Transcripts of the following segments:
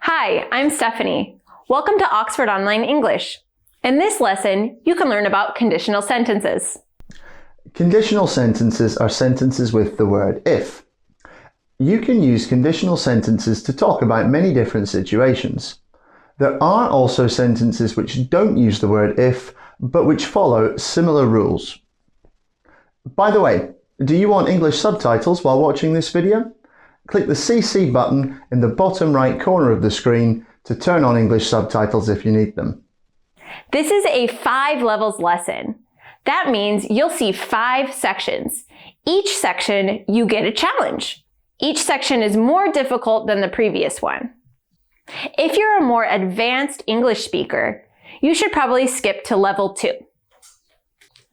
Hi, I'm Stephanie. Welcome to Oxford Online English. In this lesson, you can learn about conditional sentences. Conditional sentences are sentences with the word if. You can use conditional sentences to talk about many different situations. There are also sentences which don't use the word if, but which follow similar rules. By the way, do you want English subtitles while watching this video? Click the CC button in the bottom right corner of the screen to turn on English subtitles if you need them. This is a 5 levels lesson. That means you'll see 5 sections. Each section, you get a challenge. Each section is more difficult than the previous one. If you're a more advanced English speaker, you should probably skip to level 2.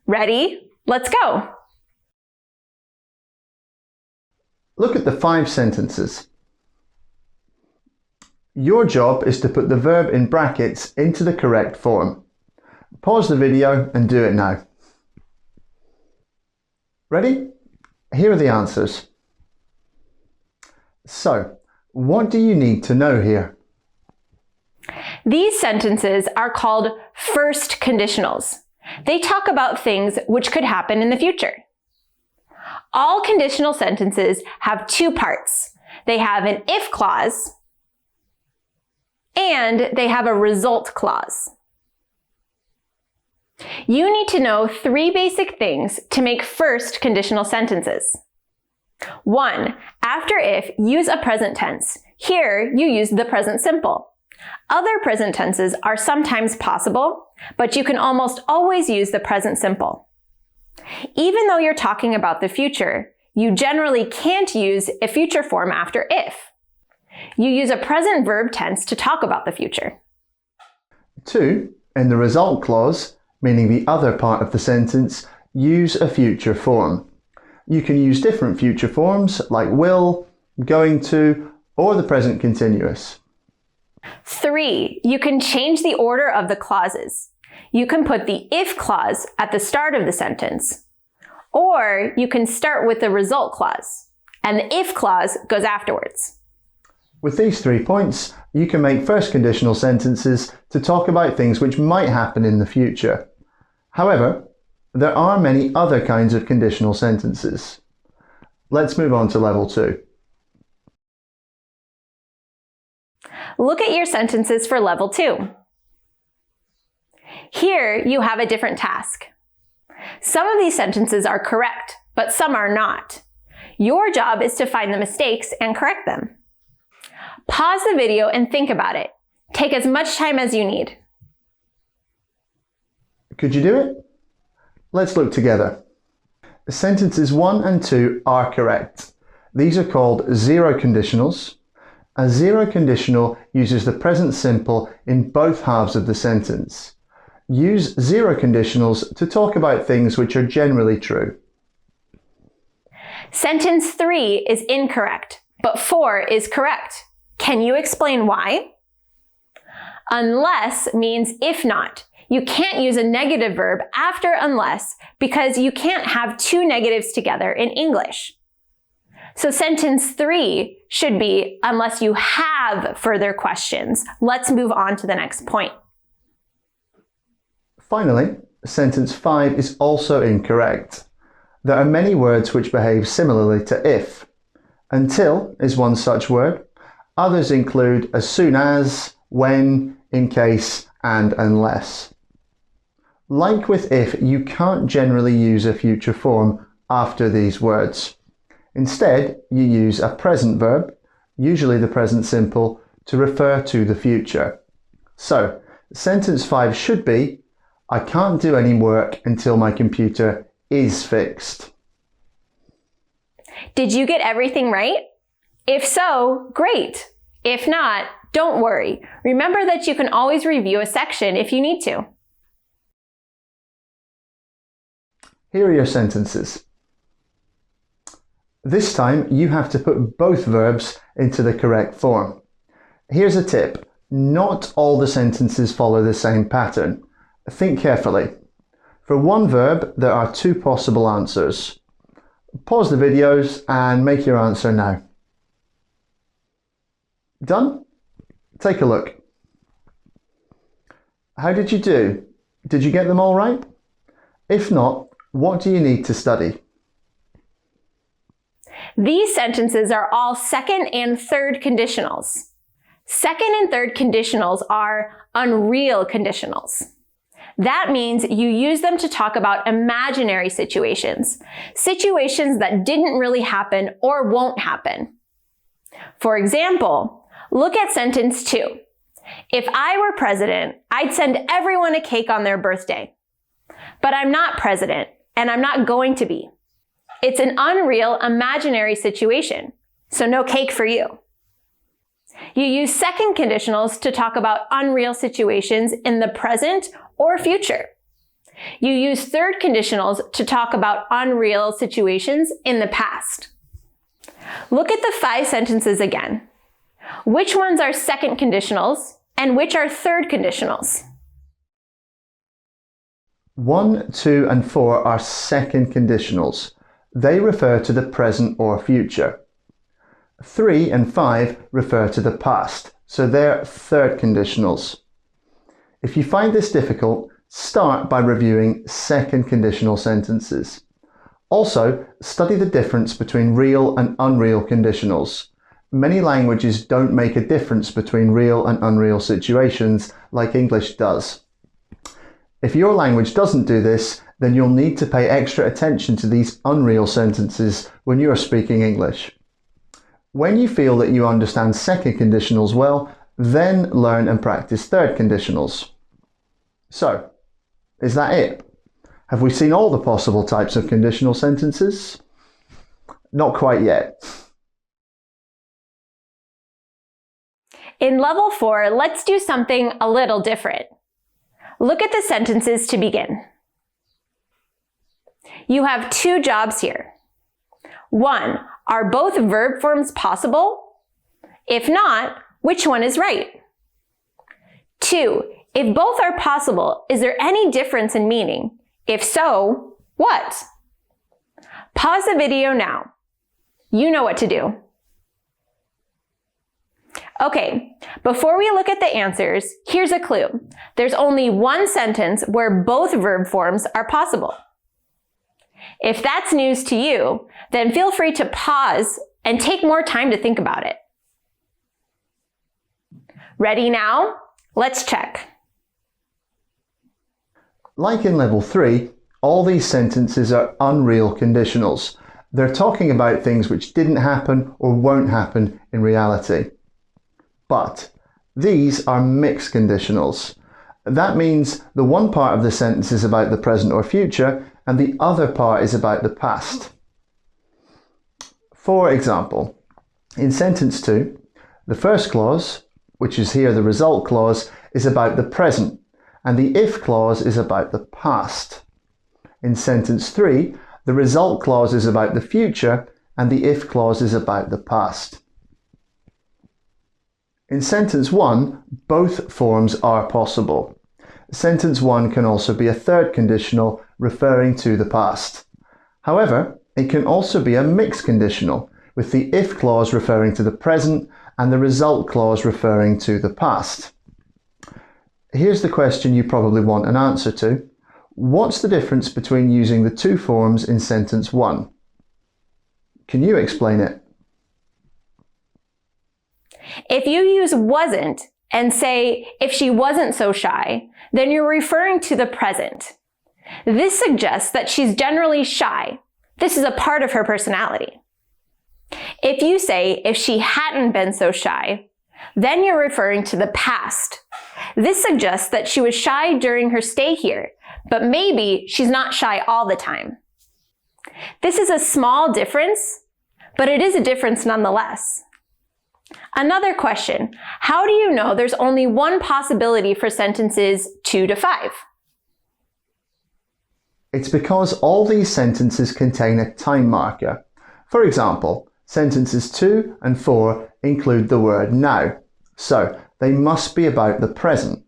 Ready? Let's go! Look at the 5 sentences. Your job is to put the verb in brackets into the correct form. Pause the video and do it now. Ready? Here are the answers. So, what do you need to know here? These sentences are called first conditionals. They talk about things which could happen in the future. All conditional sentences have 2 parts. They have an if clause and they have a result clause. You need to know 3 basic things to make first conditional sentences. 1. After if, use a present tense. Here, you use the present simple. Other present tenses are sometimes possible, but you can almost always use the present simple. Even though you're talking about the future, you generally can't use a future form after if. You use a present verb tense to talk about the future. 2. In the result clause, meaning the other part of the sentence, use a future form. You can use different future forms like will, going to, or the present continuous. 3. You can change the order of the clauses. You can put the if clause at the start of the sentence, or you can start with the result clause, and the if clause goes afterwards. With these 3 points, you can make first conditional sentences to talk about things which might happen in the future. However, there are many other kinds of conditional sentences. Let's move on to level 2. Look at your sentences for level 2. Here, you have a different task. Some of these sentences are correct, but some are not. Your job is to find the mistakes and correct them. Pause the video and think about it. Take as much time as you need. Could you do it? Let's look together. Sentences 1 and 2 are correct. These are called zero conditionals. A zero conditional uses the present simple in both halves of the sentence. Use zero conditionals to talk about things which are generally true. Sentence 3 is incorrect, but 4 is correct. Can you explain why? Unless means if not. You can't use a negative verb after unless because you can't have 2 negatives together in English. So sentence 3 should be unless you have further questions. Let's move on to the next point. Finally, sentence 5 is also incorrect. There are many words which behave similarly to if. Until is one such word. Others include as soon as, when, in case, and unless. Like with if, you can't generally use a future form after these words. Instead, you use a present verb, usually the present simple, to refer to the future. So, sentence 5 should be, I can't do any work until my computer is fixed. Did you get everything right? If so, great. If not, don't worry. Remember that you can always review a section if you need to. Here are your sentences. This time you have to put both verbs into the correct form. Here's a tip. Not all the sentences follow the same pattern. Think carefully. For one verb, there are 2 possible answers. Pause the videos and make your answer now. Done? Take a look. How did you do? Did you get them all right? If not, what do you need to study? These sentences are all second and third conditionals. Second and third conditionals are unreal conditionals. That means you use them to talk about imaginary situations, situations that didn't really happen or won't happen. For example, look at sentence 2. If I were president, I'd send everyone a cake on their birthday. But I'm not president, and I'm not going to be. It's an unreal, imaginary situation, so no cake for you. You use second conditionals to talk about unreal situations in the present or future. You use third conditionals to talk about unreal situations in the past. Look at the 5 sentences again. Which ones are second conditionals and which are third conditionals? 1, 2, and 4 are second conditionals. They refer to the present or future. 3 and 5 refer to the past, so they're third conditionals. If you find this difficult, start by reviewing second conditional sentences. Also, study the difference between real and unreal conditionals. Many languages don't make a difference between real and unreal situations like English does. If your language doesn't do this, then you'll need to pay extra attention to these unreal sentences when you're speaking English. When you feel that you understand second conditionals well, then learn and practice third conditionals. So, is that it? Have we seen all the possible types of conditional sentences? Not quite yet. In level 4, let's do something a little different. Look at the sentences to begin. You have 2 jobs here. 1, are both verb forms possible? If not, which one is right? 2, if both are possible, is there any difference in meaning? If so, what? Pause the video now. You know what to do. Okay, before we look at the answers, here's a clue. There's only one sentence where both verb forms are possible. If that's news to you, then feel free to pause and take more time to think about it. Ready now? Let's check. Like in level 3, all these sentences are unreal conditionals. They're talking about things which didn't happen or won't happen in reality. But these are mixed conditionals. That means the one part of the sentence is about the present or future, and the other part is about the past. For example, in sentence 2, the first clause, which is here the result clause, is about the present, and the if clause is about the past. In sentence 3, the result clause is about the future, and the if clause is about the past. In sentence 1, both forms are possible. Sentence 1 can also be a third conditional referring to the past. However, it can also be a mixed conditional, with the if clause referring to the present and the result clause referring to the past. Here's the question you probably want an answer to. What's the difference between using the 2 forms in sentence 1? Can you explain it? If you use wasn't and say, if she wasn't so shy, then you're referring to the present. This suggests that she's generally shy. This is a part of her personality. If you say, if she hadn't been so shy, then you're referring to the past. This suggests that she was shy during her stay here, but maybe she's not shy all the time. This is a small difference, but it is a difference nonetheless. Another question, how do you know there's only one possibility for sentences 2 to 5? It's because all these sentences contain a time marker. For example, sentences 2 and 4 include the word now, so they must be about the present.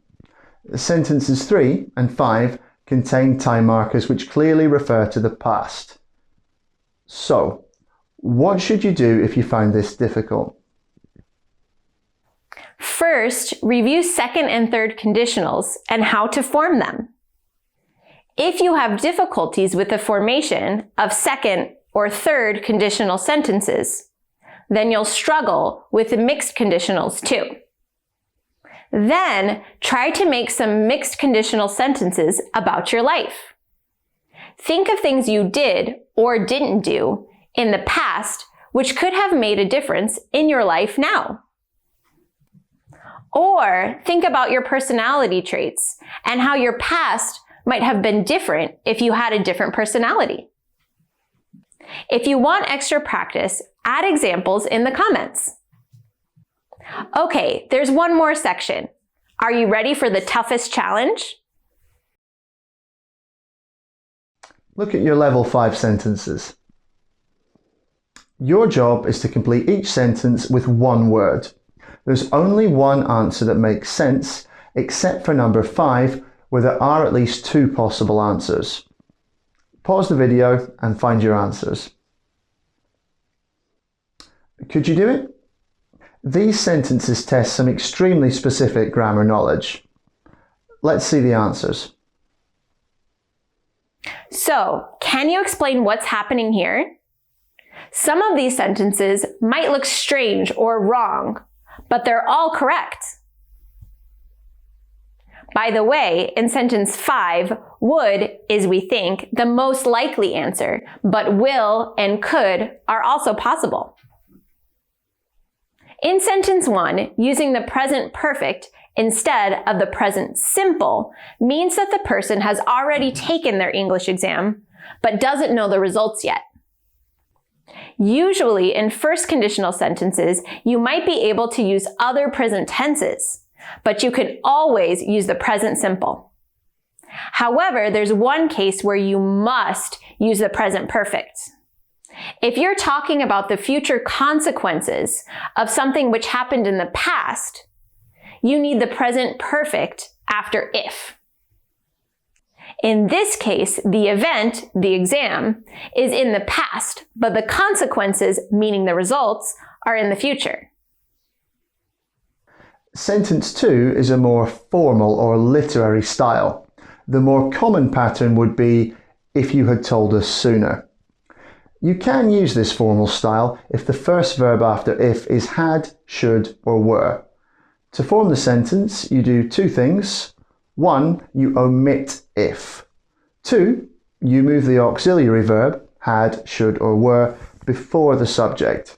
Sentences 3 and 5 contain time markers which clearly refer to the past. So, what should you do if you find this difficult? First, review second and third conditionals and how to form them. If you have difficulties with the formation of second or third conditional sentences, then you'll struggle with the mixed conditionals too. Then, try to make some mixed conditional sentences about your life. Think of things you did or didn't do in the past which could have made a difference in your life now. Or think about your personality traits and how your past might have been different if you had a different personality. If you want extra practice, add examples in the comments. Okay, there's one more section. Are you ready for the toughest challenge? Look at your level 5 sentences. Your job is to complete each sentence with one word. There's only one answer that makes sense, except for number 5, where there are at least 2 possible answers. Pause the video and find your answers. Could you do it? These sentences test some extremely specific grammar knowledge. Let's see the answers. So, can you explain what's happening here? Some of these sentences might look strange or wrong, but they're all correct. By the way, in sentence 5, would is, we think, the most likely answer, but will and could are also possible. In sentence 1, using the present perfect instead of the present simple means that the person has already taken their English exam, but doesn't know the results yet. Usually, in first conditional sentences, you might be able to use other present tenses, but you can always use the present simple. However, there's one case where you must use the present perfect. If you're talking about the future consequences of something which happened in the past, you need the present perfect after if. In this case, the event, the exam, is in the past, but the consequences, meaning the results, are in the future. Sentence 2 is a more formal or literary style. The more common pattern would be, if you had told us sooner. You can use this formal style if the first verb after if is had, should, or were. To form the sentence, you do 2 things. 1, you omit if. 2, you move the auxiliary verb, had, should, or were, before the subject.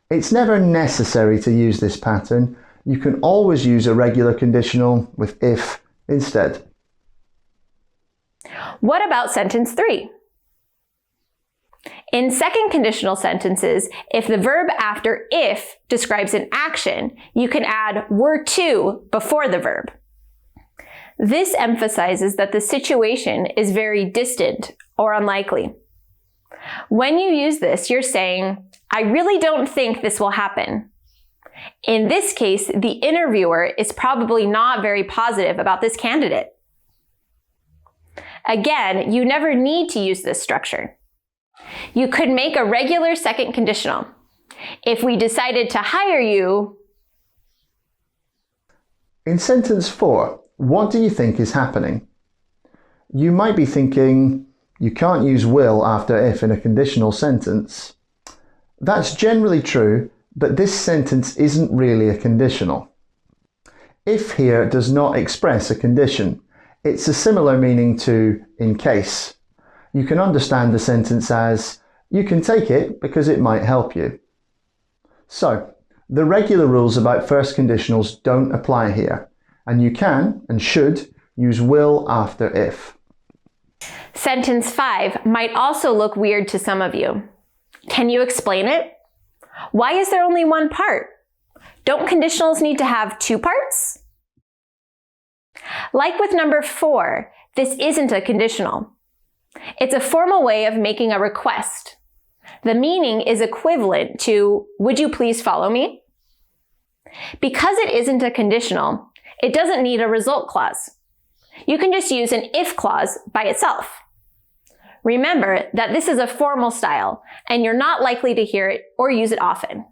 It's never necessary to use this pattern. You can always use a regular conditional with if instead. What about sentence 3? In second conditional sentences, if the verb after if describes an action, you can add were to before the verb. This emphasizes that the situation is very distant or unlikely. When you use this, you're saying, I really don't think this will happen. In this case, the interviewer is probably not very positive about this candidate. Again, you never need to use this structure. You could make a regular second conditional. If we decided to hire you... In sentence 4, what do you think is happening? You might be thinking, you can't use will after if in a conditional sentence. That's generally true, but this sentence isn't really a conditional. If here does not express a condition. It's a similar meaning to in case. You can understand the sentence as, you can take it because it might help you. So, the regular rules about first conditionals don't apply here, and you can and should use will after if. Sentence 5 might also look weird to some of you. Can you explain it? Why is there only one part? Don't conditionals need to have 2 parts? Like with number 4, this isn't a conditional. It's a formal way of making a request. The meaning is equivalent to, would you please follow me? Because it isn't a conditional, it doesn't need a result clause. You can just use an if clause by itself. Remember that this is a formal style, and you're not likely to hear it or use it often.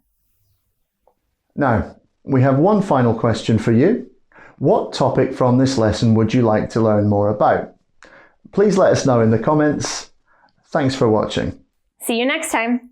Now, We have one final question for you. What topic from this lesson would you like to learn more about? Please let us know in the comments. Thanks for watching. See you next time.